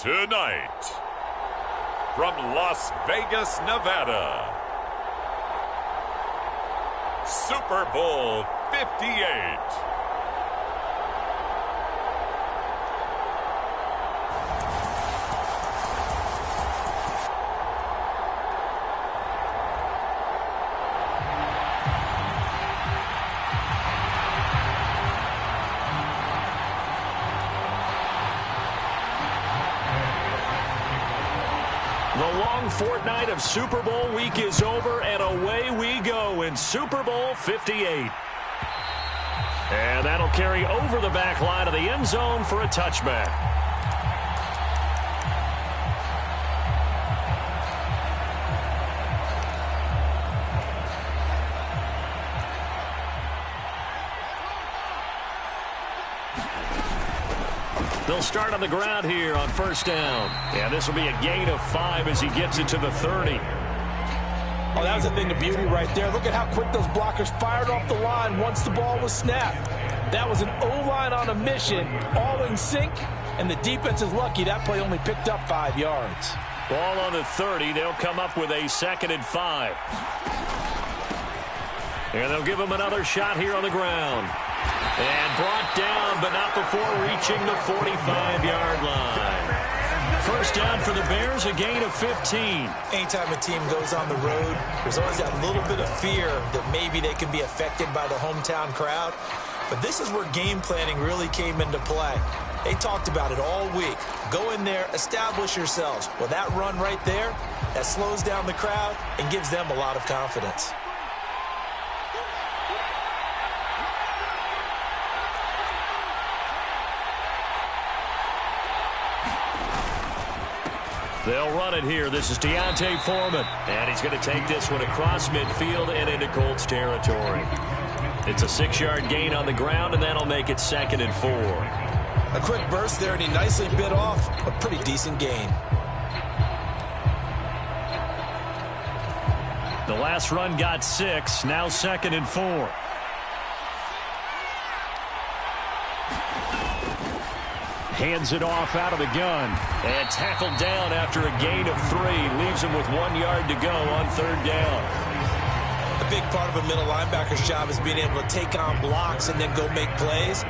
Tonight, from Las Vegas, Nevada, Super Bowl 58. The long fortnight of Super Bowl week is over, and away we go in Super Bowl 58. And that'll carry over the back line of the end zone for a touchback. They'll start on the ground here on first down. And this will be a gain of 5 as he gets it to the 30. Oh, that was a thing of beauty right there. Look at how quick those blockers fired off the line once the ball was snapped. That was an O-line on a mission, all in sync, and the defense is lucky that play only picked up 5 yards. Ball on the 30. They'll come up with a 2nd and 5. And they'll give him another shot here on the ground. And brought down, but not before reaching the 45-yard line. First down for the Bears, a gain of 15. Anytime a team goes on the road, there's always that little bit of fear that maybe they can be affected by the hometown crowd. But this is where game planning really came into play. They talked about it all week. Go in there, establish yourselves. Well, that run right there, that slows down the crowd and gives them a lot of confidence. They'll run it here. This is Deontay Foreman. And he's going to take this one across midfield and into Colts territory. It's a 6-yard gain on the ground, and that'll make it 2nd and 4. A quick burst there, and he nicely bit off a pretty decent gain. The last run got 6. Now 2nd and 4. Hands it off out of the gun. And tackled down after a gain of 3. Leaves him with 1 yard to go on 3rd down. A big part of a middle linebacker's job is being able to take on blocks and then go make plays.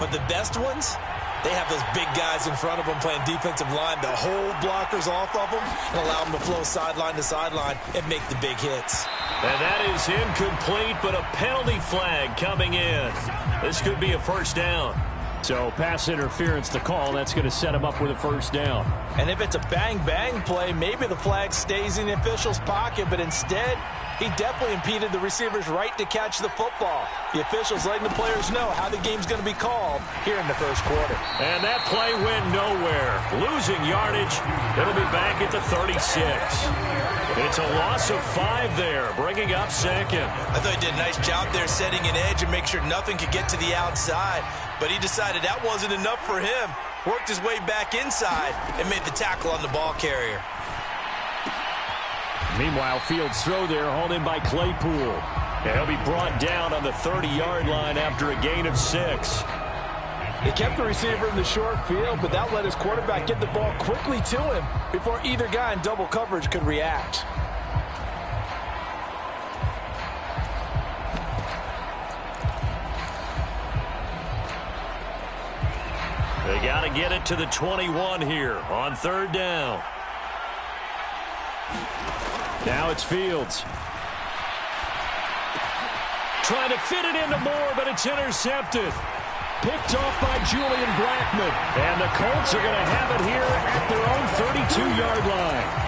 But the best ones, they have those big guys in front of them playing defensive line that hold blockers off of them and allow them to flow sideline to sideline and make the big hits. And that is incomplete, but a penalty flag coming in. This could be a first down. So pass interference the call. That's going to set him up with a first down. And if it's a bang-bang play, maybe the flag stays in the official's pocket, but instead, he definitely impeded the receiver's right to catch the football. The officials letting the players know how the game's going to be called here in the first quarter. And that play went nowhere. Losing yardage. It'll be back at the 36. It's a loss of 5 there, bringing up 2nd. I thought he did a nice job there setting an edge and make sure nothing could get to the outside. But he decided that wasn't enough for him. Worked his way back inside and made the tackle on the ball carrier. Meanwhile, Fields' throw there hauled in by Claypool. And he'll be brought down on the 30-yard line after a gain of 6. They kept the receiver in the short field, but that let his quarterback get the ball quickly to him before either guy in double coverage could react. They got to get it to the 21 here on 3rd down. Now it's Fields. Trying to fit it into Moore, but it's intercepted. Picked off by Julian Blackmon. And the Colts are going to have it here at their own 32-yard line.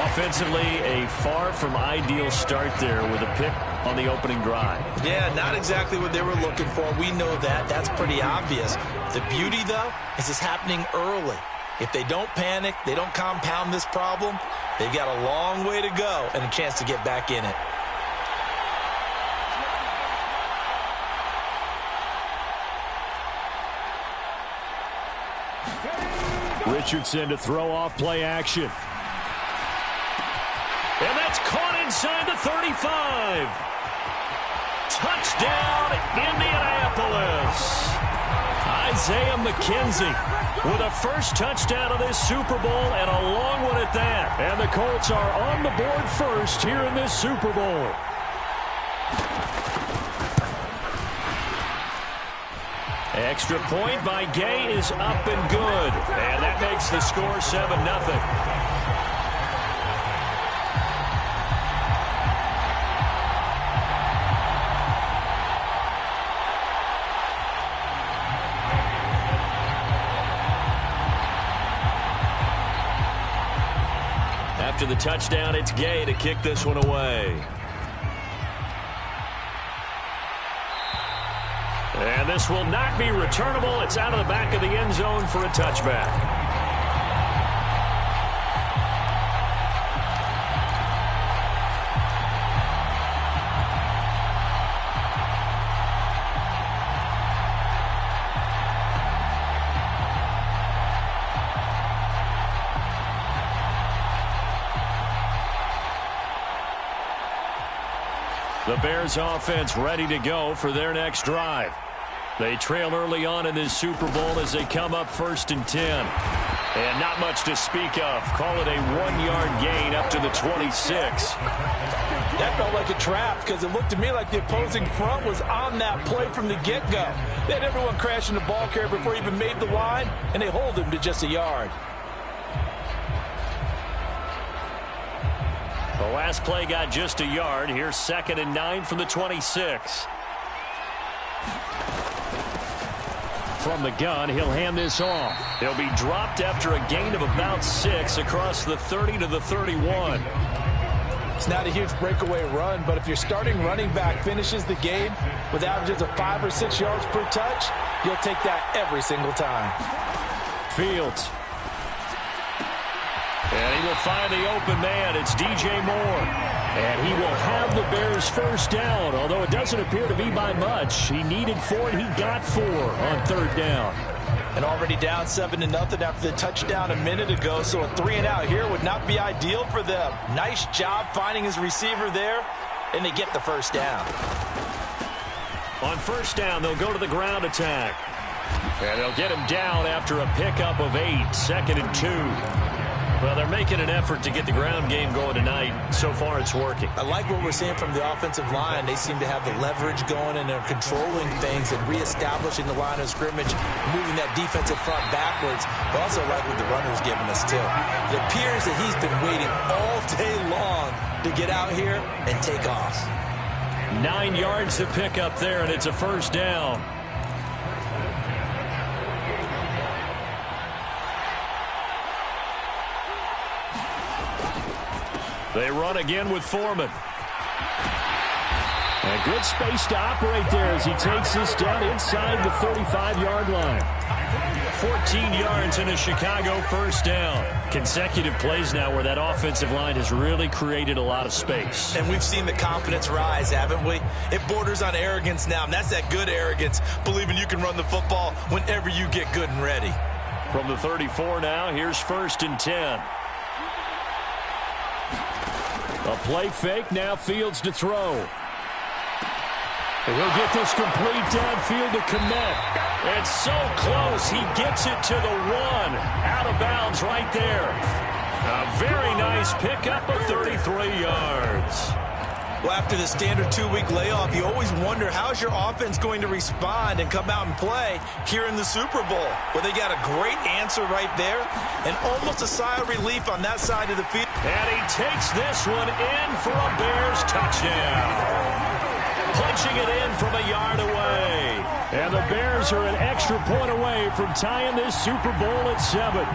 Offensively, a far from ideal start there with a pick on the opening drive. Yeah, not exactly what they were looking for. We know that. That's pretty obvious. The beauty, though, is it's happening early. If they don't panic, they don't compound this problem, they've got a long way to go and a chance to get back in it. Richardson to throw off play action. And that's caught inside the 35. Touchdown, Indianapolis. I Isaiah McKenzie with a first touchdown of this Super Bowl, and a long one at that. And the Colts are on the board first here in this Super Bowl. Extra point by Gay is up and good. And that makes the score 7-0. After the touchdown, it's Gay to kick this one away. And this will not be returnable. It's out of the back of the end zone for a touchback. The Bears offense ready to go for their next drive. They trail early on in this Super Bowl as they come up 1st and 10. And not much to speak of. Call it a 1-yard gain up to the 26. That felt like a trap because it looked to me like the opposing front was on that play from the get-go. They had everyone crashing the ball carrier before he even made the line, and they hold him to just a yard. The last play got just a yard. Here's 2nd and 9 from the 26. From the gun, he'll hand this off. He'll be dropped after a gain of about 6 across the 30 to the 31. It's not a huge breakaway run, but if your starting running back finishes the game with averages of 5 or 6 yards per touch, you'll take that every single time. Fields. And he will find the open man. It's DJ Moore. And he will have the Bears first down, although it doesn't appear to be by much. He needed 4, and he got 4 on 3rd down. And already down 7-0 after the touchdown a minute ago, so a 3-and-out here would not be ideal for them. Nice job finding his receiver there, and they get the first down. On 1st down, they'll go to the ground attack. And they'll get him down after a pickup of 8, 2nd and 2. Well, they're making an effort to get the ground game going tonight. So far, it's working. I like what we're seeing from the offensive line. They seem to have the leverage going, and they're controlling things and reestablishing the line of scrimmage, moving that defensive front backwards. But also like what the runner's giving us, too. It appears that he's been waiting all day long to get out here and take off. 9 yards to pick up there, and it's a 1st down. They run again with Foreman. A good space to operate there as he takes this down inside the 35-yard line. 14 yards in a Chicago 1st down. Consecutive plays now where that offensive line has really created a lot of space. And we've seen the confidence rise, haven't we? It borders on arrogance now, and that's that good arrogance, believing you can run the football whenever you get good and ready. From the 34 now, here's 1st and 10. A play fake, now Fields to throw. And he'll get this complete downfield to Kmet. It's so close, he gets it to the 1. Out of bounds right there. A very nice pickup of 33 yards. Well, after the standard 2-week layoff, you always wonder how's your offense going to respond and come out and play here in the Super Bowl. Well, they got a great answer right there and almost a sigh of relief on that side of the field. And he takes this one in for a Bears touchdown. Punching it in from a yard away. And the Bears are an extra point away from tying this Super Bowl at 7.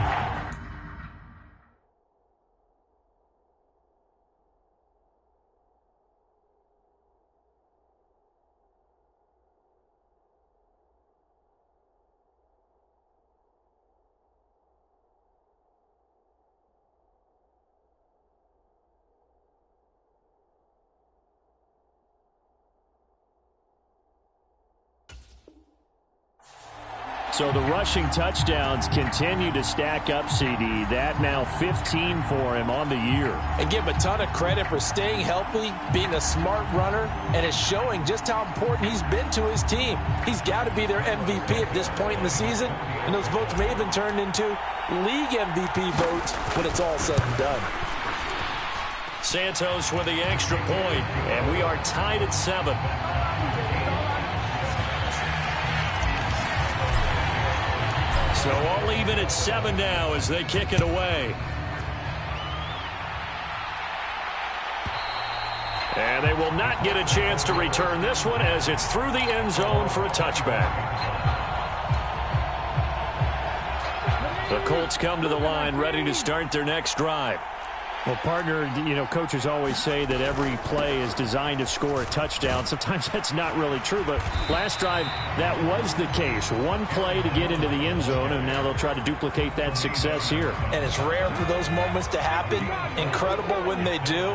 So the rushing touchdowns continue to stack up, CD. That now 15 for him on the year. And give him a ton of credit for staying healthy, being a smart runner, and it's showing just how important he's been to his team. He's got to be their MVP at this point in the season, and those votes may have been turned into league MVP votes when it's all said and done. Santos with the extra point, and we are tied at 7. So all even at 7 now as they kick it away. And they will not get a chance to return this one as it's through the end zone for a touchback. The Colts come to the line ready to start their next drive. Well, partner, coaches always say that every play is designed to score a touchdown. Sometimes that's not really true, but last drive, that was the case. One play to get into the end zone, and now they'll try to duplicate that success here. And it's rare for those moments to happen. Incredible when they do.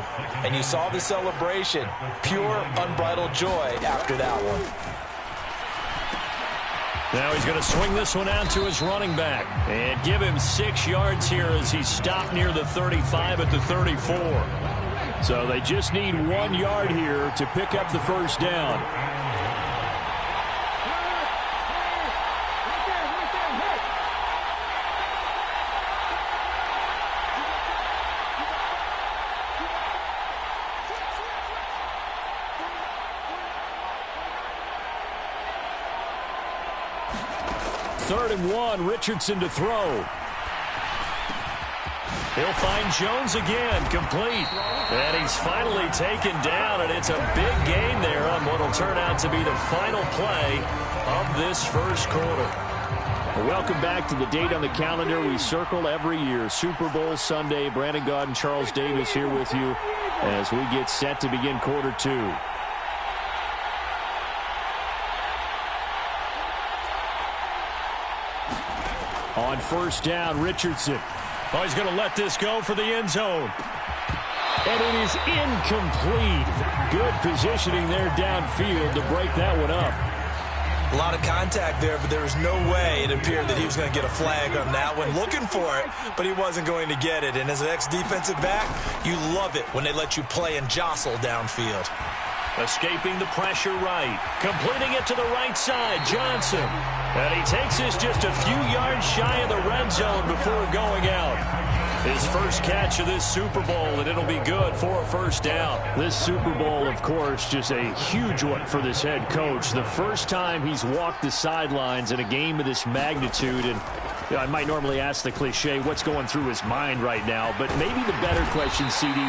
And you saw the celebration. Pure, unbridled joy after that one. Now he's going to swing this one out to his running back and give him 6 yards here as he stopped near the 35 at the 34. So they just need 1 yard here to pick up the first down. Third and 1, Richardson to throw. He'll find Jones again, complete. And he's finally taken down, and it's a big gain there on what will turn out to be the final play of this first quarter. Welcome back to the date on the calendar we circle every year. Super Bowl Sunday. Brandon Gaud and Charles Davis here with you as we get set to begin quarter 2. On first down, Richardson. Oh, he's going to let this go for the end zone. And it is incomplete. Good positioning there downfield to break that one up. A lot of contact there, but there was no way it appeared that he was going to get a flag on that one. Looking for it, but he wasn't going to get it. And as an ex-defensive back, you love it when they let you play and jostle downfield. Escaping the pressure right. Completing it to the right side, Johnson. And he takes this just a few yards shy of the red zone before going out. His first catch of this Super Bowl, and it'll be good for a first down. This Super Bowl, of course, just a huge one for this head coach. The first time he's walked the sidelines in a game of this magnitude, and I might normally ask the cliche, what's going through his mind right now? But maybe the better question, CD,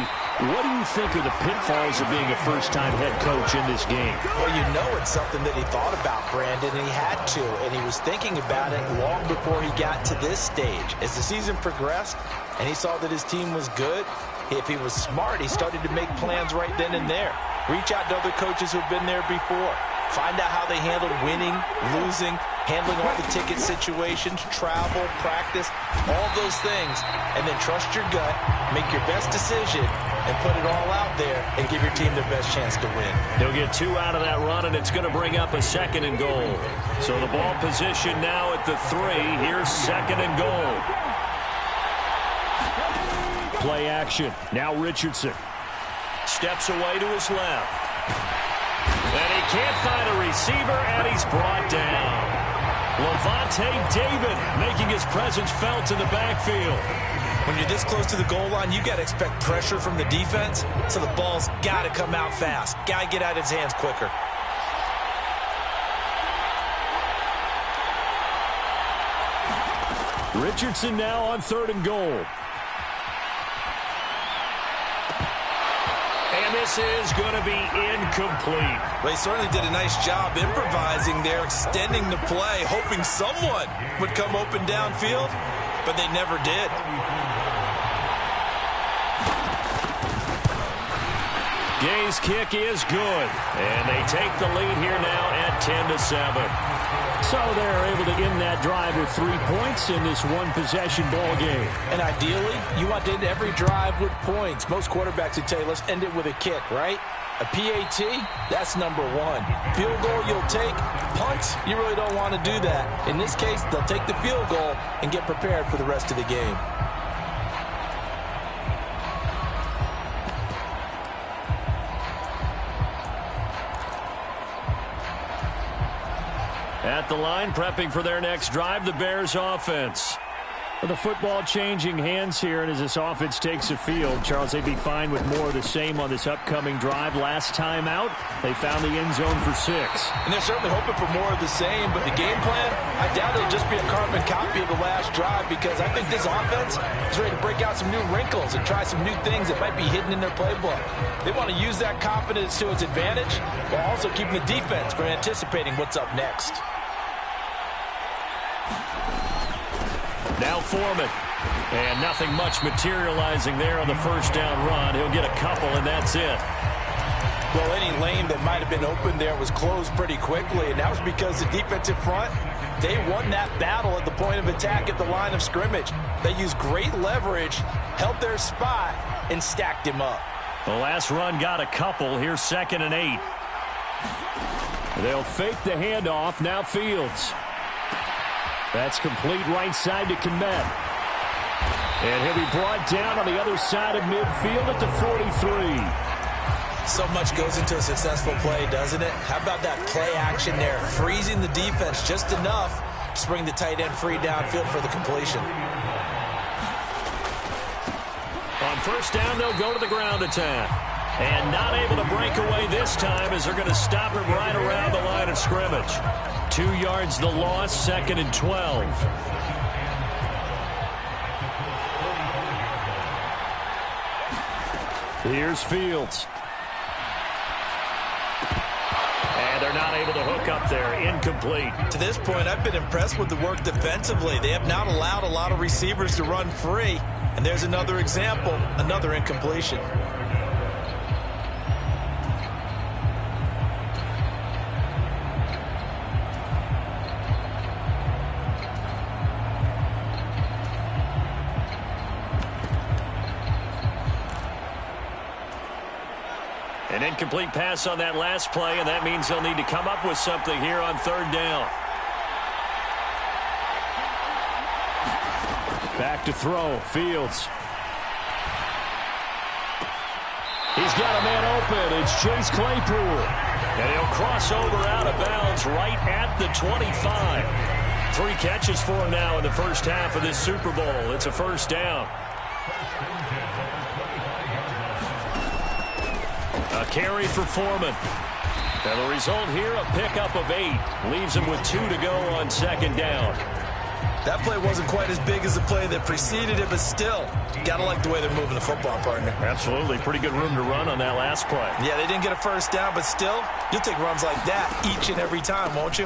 what do you think are the pitfalls of being a first-time head coach in this game? Well, you know it's something that he thought about, Brandon, and he had to, and he was thinking about it long before he got to this stage. As the season progressed and he saw that his team was good, if he was smart, he started to make plans right then and there. Reach out to other coaches who've been there before. Find out how they handled winning, losing, handling all the ticket situations, travel, practice, all those things, and then trust your gut, make your best decision, and put it all out there and give your team the best chance to win. He'll get 2 out of that run, and it's going to bring up a 2nd and goal. So the ball position now at the 3. Here's 2nd and goal. Play action. Now Richardson. Steps away to his left. And he can't find a receiver, and he's brought down. Levante David making his presence felt in the backfield. When you're this close to the goal line, you got to expect pressure from the defense, so the ball's got to come out fast. Got to get out of his hands quicker. Richardson now on 3rd and goal. And this is going to be incomplete. They certainly did a nice job improvising there, extending the play, hoping someone would come open downfield, but they never did. Gay's kick is good, and they take the lead here now at 10-7. So they're able to end that drive with 3 points in this one-possession ball game. And ideally, you want to end every drive with points. Most quarterbacks would tell you, let's end it with a kick, right? A PAT, that's number one. Field goal you'll take. Punts, you really don't want to do that. In this case, they'll take the field goal and get prepared for the rest of the game. At the line, prepping for their next drive, the Bears offense. The football changing hands here, and as this offense takes the field, Charles, they'd be fine with more of the same on this upcoming drive. Last time out, they found the end zone for 6. And they're certainly hoping for more of the same, but the game plan, I doubt it'll just be a carbon copy of the last drive, because I think this offense is ready to break out some new wrinkles and try some new things that might be hidden in their playbook. They want to use that confidence to its advantage, while also keeping the defense from anticipating what's up next. Now Foreman. And nothing much materializing there on the first down run. He'll get a couple, and that's it. Well, any lane that might have been open there was closed pretty quickly, and that was because the defensive front, they won that battle at the point of attack at the line of scrimmage. They used great leverage, held their spot, and stacked him up. The last run got a couple. Here's 2nd and 8. They'll fake the handoff. Now Fields. That's complete right side to Kmet. And he'll be brought down on the other side of midfield at the 43. So much goes into a successful play, doesn't it? How about that play action there? Freezing the defense just enough to bring the tight end free downfield for the completion. On first down, they'll go to the ground attack. And not able to break away this time as they're going to stop him right around the line of scrimmage. 2 yards the loss, 2nd and 12. Here's Fields. And they're not able to hook up there. Incomplete. To this point, I've been impressed with the work defensively. They have not allowed a lot of receivers to run free. And there's another example, another incompletion. An incomplete pass on that last play, and that means they'll need to come up with something here on 3rd down. Back to throw. Fields. He's got a man open. It's Chase Claypool. And he'll cross over out of bounds right at the 25. 3 catches for him now in the first half of this Super Bowl. It's a first down. A carry for Foreman. And the result here, a pickup of 8. Leaves him with 2 to go on 2nd down. That play wasn't quite as big as the play that preceded it, but still, gotta like the way they're moving the football, partner. Absolutely. Pretty good room to run on that last play. Yeah, they didn't get a first down, but still, you'll take runs like that each and every time, won't you?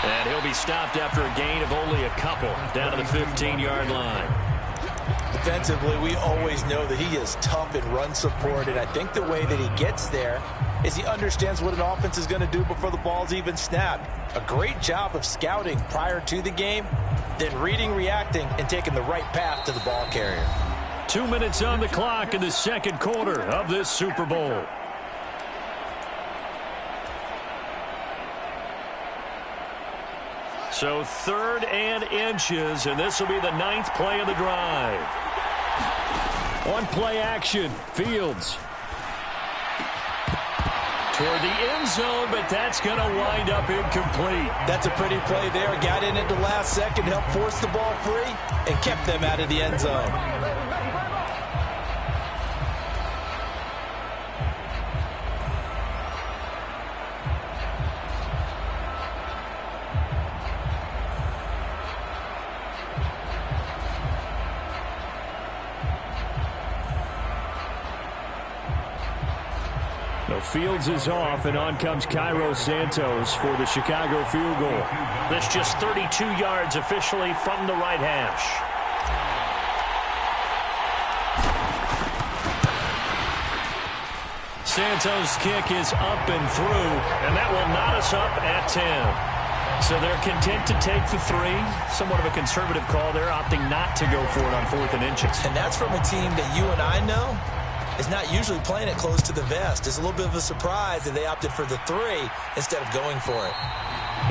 And he'll be stopped after a gain of only a couple down to the 15-yard line. Defensively, we always know that he is tough in run support, and I think the way that he gets there is he understands what an offense is going to do before the ball's even snapped. A great job of scouting prior to the game, then reading, reacting, and taking the right path to the ball carrier. 2 minutes on the clock in the 2nd quarter of this Super Bowl. So 3rd and inches, and this will be the 9th play of the drive. On play action, Fields. Toward the end zone, but that's going to wind up incomplete. That's a pretty play there. Got in at the last second, helped force the ball free, and kept them out of the end zone. Fields is off, and on comes Cairo Santos for the Chicago field goal. That's just 32 yards officially from the right hash. Santos' kick is up and through, and that will knot us up at 10. So they're content to take the 3. Somewhat of a conservative call there, opting not to go for it on 4th and inches. And that's from a team that you and I know is not usually playing it close to the vest. It's a little bit of a surprise that they opted for the 3 instead of going for it.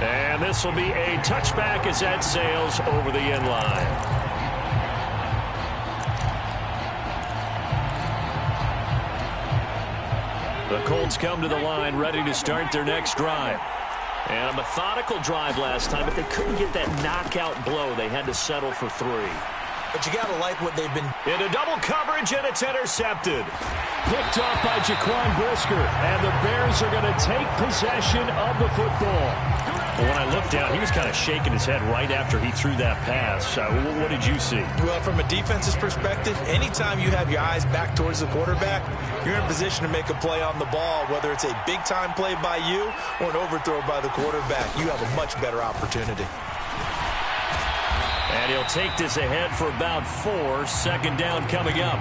And this will be a touchback as that sails over the end line. The Colts come to the line ready to start their next drive. And a methodical drive last time, but they couldn't get that knockout blow. They had to settle for 3. But you got to like what they've been. Into double coverage, and it's intercepted. Picked off by Jaquan Brisker, and the Bears are going to take possession of the football. Well, when I looked down, he was kind of shaking his head right after he threw that pass. What did you see? Well, from a defense's perspective, anytime you have your eyes back towards the quarterback, you're in position to make a play on the ball, whether it's a big-time play by you or an overthrow by the quarterback. You have a much better opportunity. And he'll take this ahead for about 4. Second down coming up.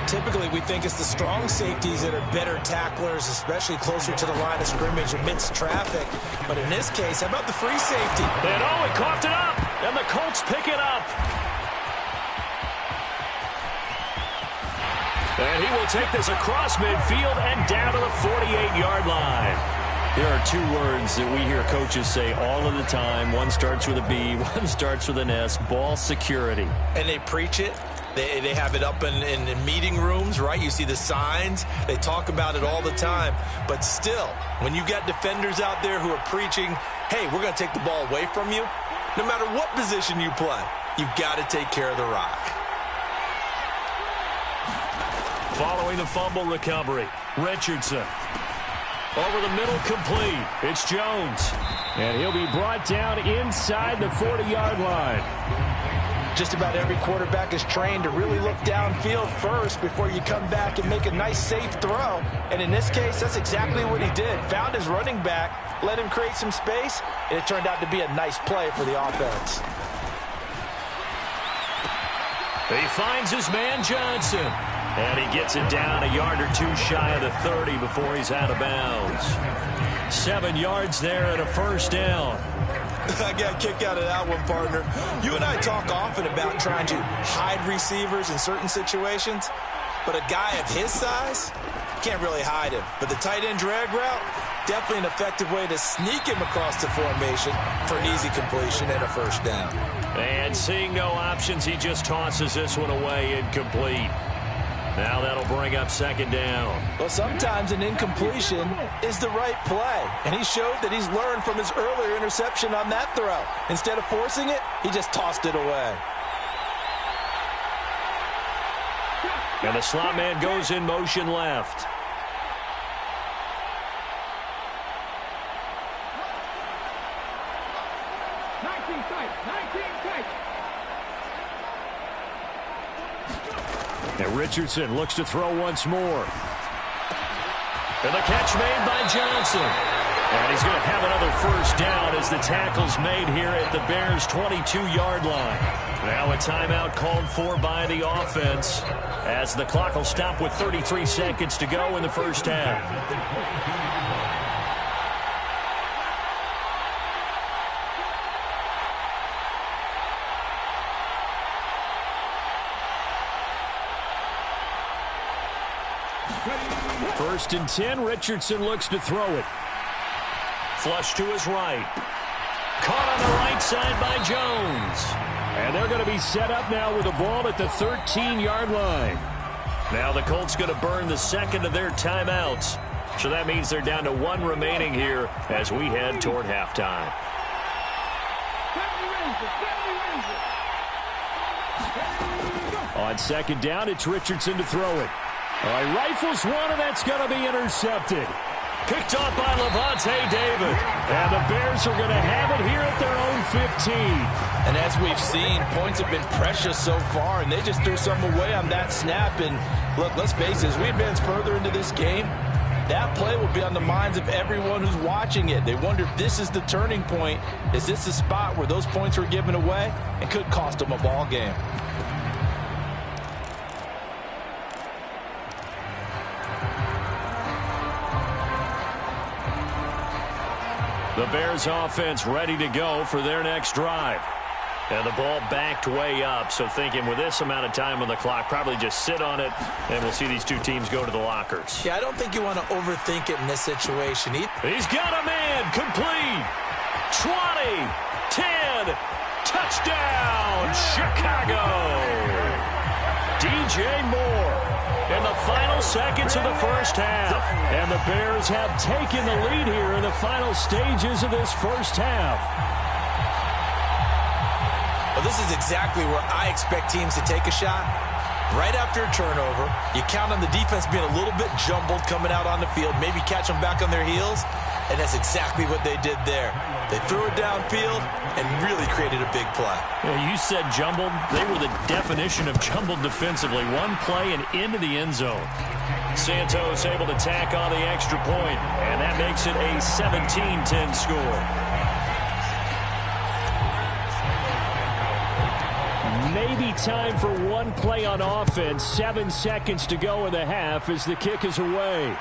Typically, we think it's the strong safeties that are better tacklers, especially closer to the line of scrimmage amidst traffic. But in this case, how about the free safety? And he coughed it up, and the Colts pick it up. And he will take this across midfield and down to the 48-yard line. There are 2 words that we hear coaches say all of the time. One starts with a B, one starts with an S, ball security. And they preach it. They have it up in meeting rooms, right? You see the signs. They talk about it all the time. But still, when you got defenders out there who are preaching, hey, we're going to take the ball away from you, no matter what position you play, you've got to take care of the rock. Following the fumble recovery, Richardson. Over the middle, complete. It's Jones. And he'll be brought down inside the 40-yard line. Just about every quarterback is trained to really look downfield first before you come back and make a nice, safe throw. And in this case, that's exactly what he did. Found his running back, let him create some space, and it turned out to be a nice play for the offense. He finds his man Johnson. And he gets it down a yard or 2 shy of the 30 before he's out of bounds. 7 yards there and a first down. I got a kick out of that one, partner. You and I talk often about trying to hide receivers in certain situations, but a guy of his size, can't really hide him. But the tight end drag route, definitely an effective way to sneak him across the formation for an easy completion and a first down. And seeing no options, he just tosses this one away incomplete. Now that'll bring up second down. Well, sometimes an incompletion is the right play. And he showed that he's learned from his earlier interception on that throw. Instead of forcing it, he just tossed it away. And the slot man goes in motion left. And Richardson looks to throw once more. And the catch made by Johnson. And he's going to have another first down as the tackle's made here at the Bears' 22-yard line. Now a timeout called for by the offense as the clock will stop with 33 seconds to go in the first half. First and 10, Richardson looks to throw it. Flush to his right. Caught on the right side by Jones. And they're going to be set up now with the ball at the 13-yard line. Now the Colts going to burn the second of their timeouts. So that means they're down to 1 remaining here as we head toward halftime. On second down, it's Richardson to throw it. All right, rifles one, and that's going to be intercepted. Picked off by Levante David. And the Bears are going to have it here at their own 15. And as we've seen, points have been precious so far, and they just threw some away on that snap. And look, let's face it, as we advance further into this game, that play will be on the minds of everyone who's watching it. They wonder if this is the turning point. Is this the spot where those points were given away? It could cost them a ball game. The Bears offense ready to go for their next drive. And the ball backed way up, so thinking with this amount of time on the clock, probably just sit on it, and we'll see these two teams go to the lockers. Yeah, I don't think you want to overthink it in this situation. He's got a man, complete, 20, 10, touchdown, Chicago. DJ Moore in the final seconds of the first half. And the Bears have taken the lead here in the final stages of this first half. Well, this is exactly where I expect teams to take a shot. Right after a turnover, you count on the defense being a little bit jumbled coming out on the field, maybe catch them back on their heels, and that's exactly what they did there. They threw it downfield and really created a big play. Yeah, you said jumbled. They were the definition of jumbled defensively. One play and into the end zone. Santos able to tack on the extra point, and that makes it a 17-10 score. Maybe time for one play on offense. 7 seconds to go in the half as the kick is away.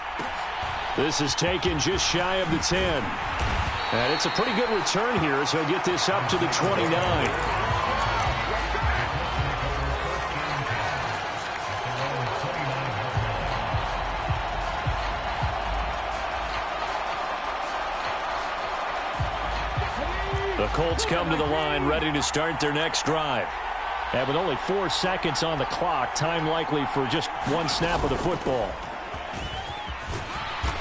This is taken just shy of the 10. And it's a pretty good return here as he'll get this up to the 29. The Colts come to the line ready to start their next drive. And with only 4 seconds on the clock, time likely for just one snap of the football.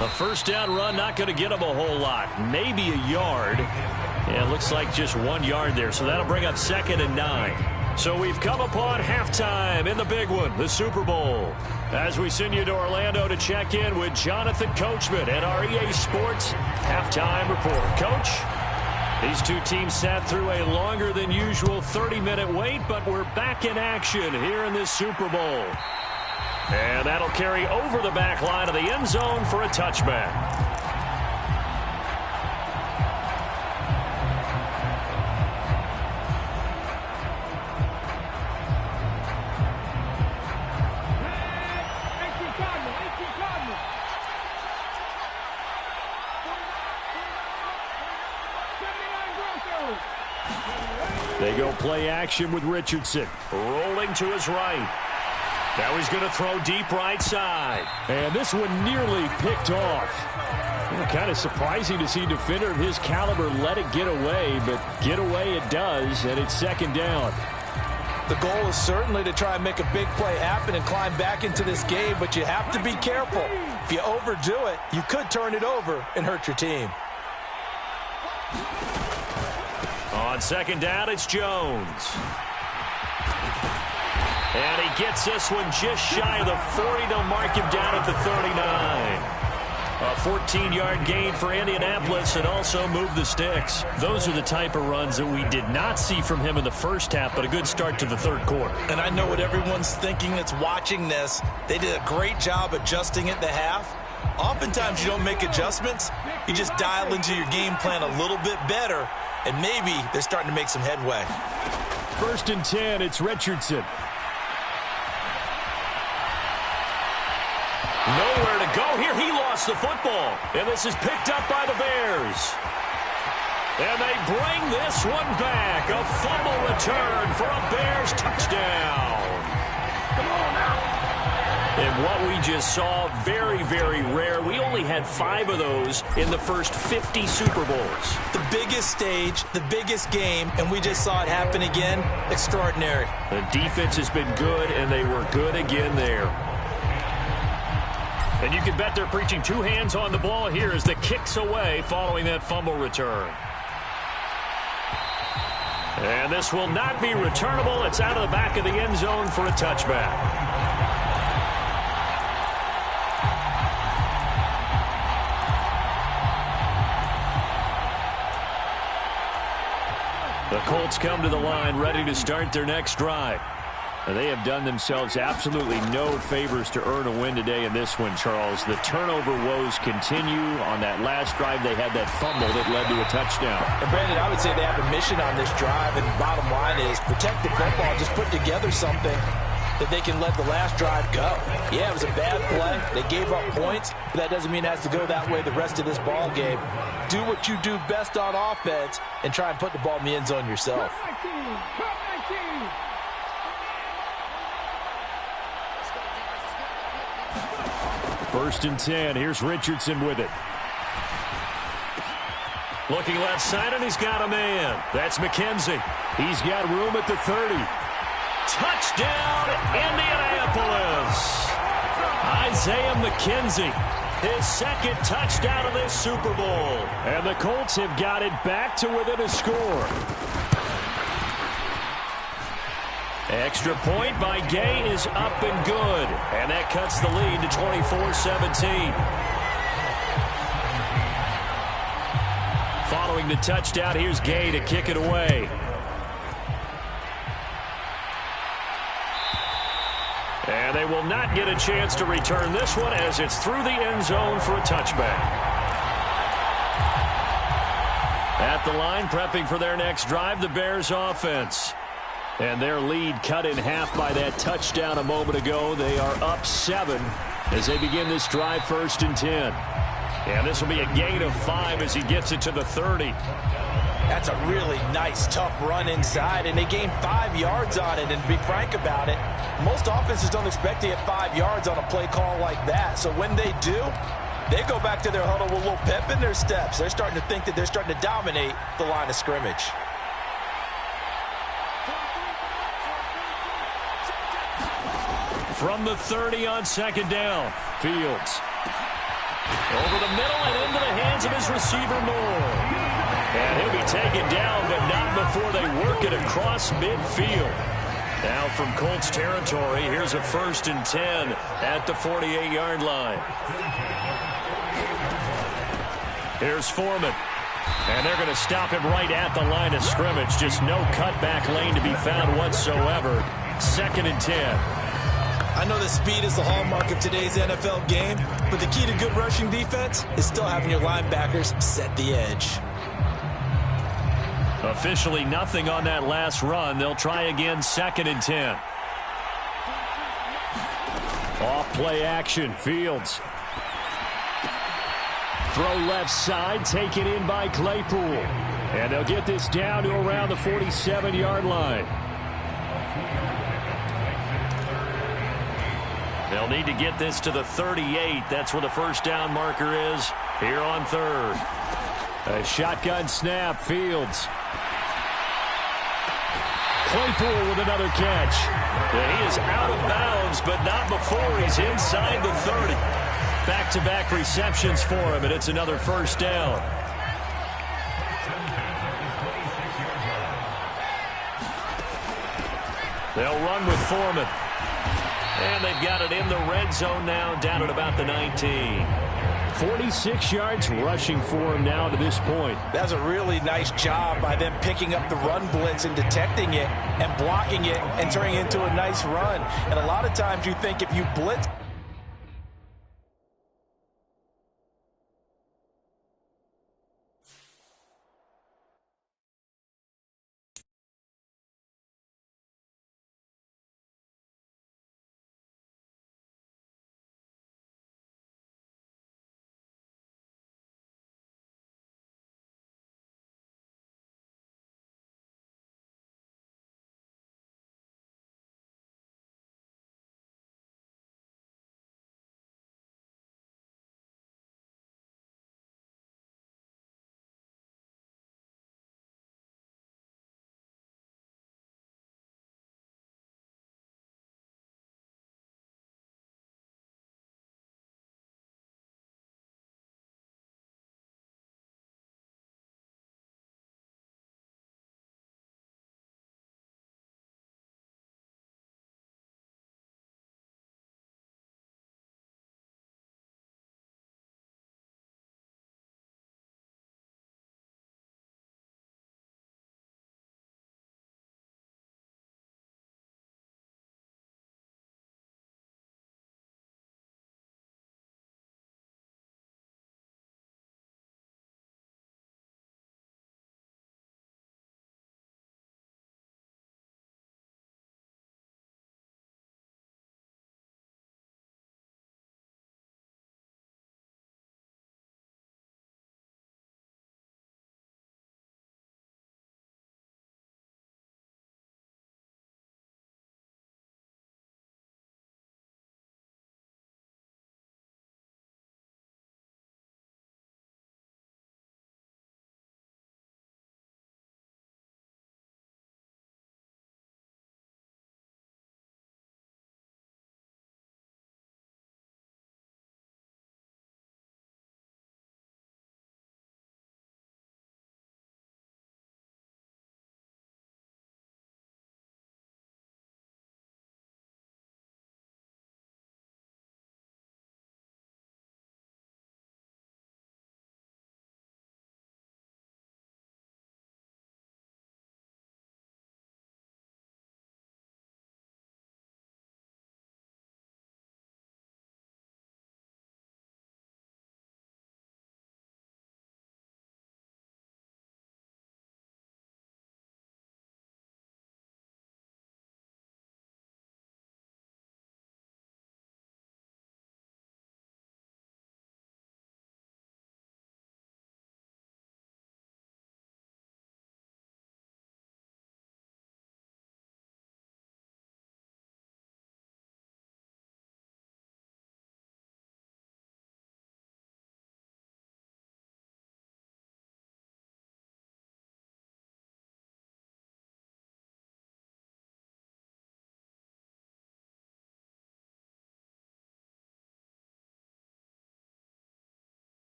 A first down run, not going to get him a whole lot. Maybe a yard. Yeah, it looks like just 1 yard there, so that'll bring up 2nd and 9. So we've come upon halftime in the big one, the Super Bowl. As we send you to Orlando to check in with Jonathan Coachman at our EA Sports Halftime Report. Coach? These two teams sat through a longer than usual 30-minute wait, but we're back in action here in this Super Bowl. And that'll carry over the back line of the end zone for a touchback. They go play action with Richardson. Rolling to his right. Now he's going to throw deep right side. And this one nearly picked off. Kind of surprising to see a defender of his caliber let it get away, but get away it does, and it's 2nd down. The goal is certainly to try and make a big play happen and climb back into this game, but you have to be careful. If you overdo it, you could turn it over and hurt your team. On 2nd down, it's Jones. And he gets this one just shy of the 40. They'll mark him down at the 39. A 14-yard gain for Indianapolis and also move the sticks. Those are the type of runs that we did not see from him in the first half, but a good start to the 3rd quarter. And I know what everyone's thinking that's watching this. They did a great job adjusting at the half. Oftentimes you don't make adjustments. You just dial into your game plan a little bit better, and maybe they're starting to make some headway. 1st and 10, it's Richardson. Nowhere to go here. He lost the football. And this is picked up by the Bears. And they bring this one back. A fumble return for a Bears touchdown. Come on now. And what we just saw, very, very rare. We only had 5 of those in the first 50 Super Bowls. The biggest stage, the biggest game, and we just saw it happen again. Extraordinary. The defense has been good, and they were good again there. And you can bet they're preaching 2 hands on the ball here as the kick's away following that fumble return. And this will not be returnable. It's out of the back of the end zone for a touchback. The Colts come to the line ready to start their next drive. And they have done themselves absolutely no favors to earn a win today in this one, Charles. The turnover woes continue. On that last drive, they had that fumble that led to a touchdown. And Brandon, I would say they have a mission on this drive, and bottom line is protect the football, just put together something. that they can let the last drive go. Yeah, it was a bad play. They gave up points, but that doesn't mean it has to go that way the rest of this ball game. Do what you do best on offense and try and put the ball in the end zone yourself. First and 10. Here's Richardson with it. Looking left side, and he's got a man. That's McKenzie. He's got room at the 30. Touchdown, Indianapolis. Isaiah McKenzie, his second touchdown of this Super Bowl. And the Colts have got it back to within a score. Extra point by Gay is up and good. And that cuts the lead to 24-17. Following the touchdown, here's Gay to kick it away. And they will not get a chance to return this one as it's through the end zone for a touchback. At the line, prepping for their next drive, the Bears offense. And their lead cut in half by that touchdown a moment ago. They are up 7 as they begin this drive, first and 10. And this will be a gain of 5 as he gets it to the 30. That's a really nice, tough run inside, and they gained 5 yards on it. And to be frank about it, most offenses don't expect to get 5 yards on a play call like that. So when they do, they go back to their huddle with a little pep in their steps. They're starting to think that they're starting to dominate the line of scrimmage. From the 30 on second down, Fields. Over the middle and into the hands of his receiver, Moore. And he'll be taken down, but not before they work it across midfield. Now from Colts territory, here's a first and 10 at the 48-yard line. Here's Foreman. And they're going to stop him right at the line of scrimmage. Just no cutback lane to be found whatsoever. Second and 10. I know that speed is the hallmark of today's NFL game, but the key to good rushing defense is still having your linebackers set the edge. Officially nothing on that last run. They'll try again, second and 10. Off play action, Fields. Throw left side, taken in by Claypool. And they'll get this down to around the 47-yard line. They'll need to get this to the 38. That's where the first down marker is here on third. A shotgun snap, Fields. Claypool with another catch. And he is out of bounds, but not before he's inside the 30. Back-to-back receptions for him, and it's another first down. They'll run with Foreman. And they've got it in the red zone now, down at about the 19. 46 yards rushing for him now to this point. That's a really nice job by them picking up the run blitz and detecting it and blocking it and turning it into a nice run. And a lot of times you think if you blitz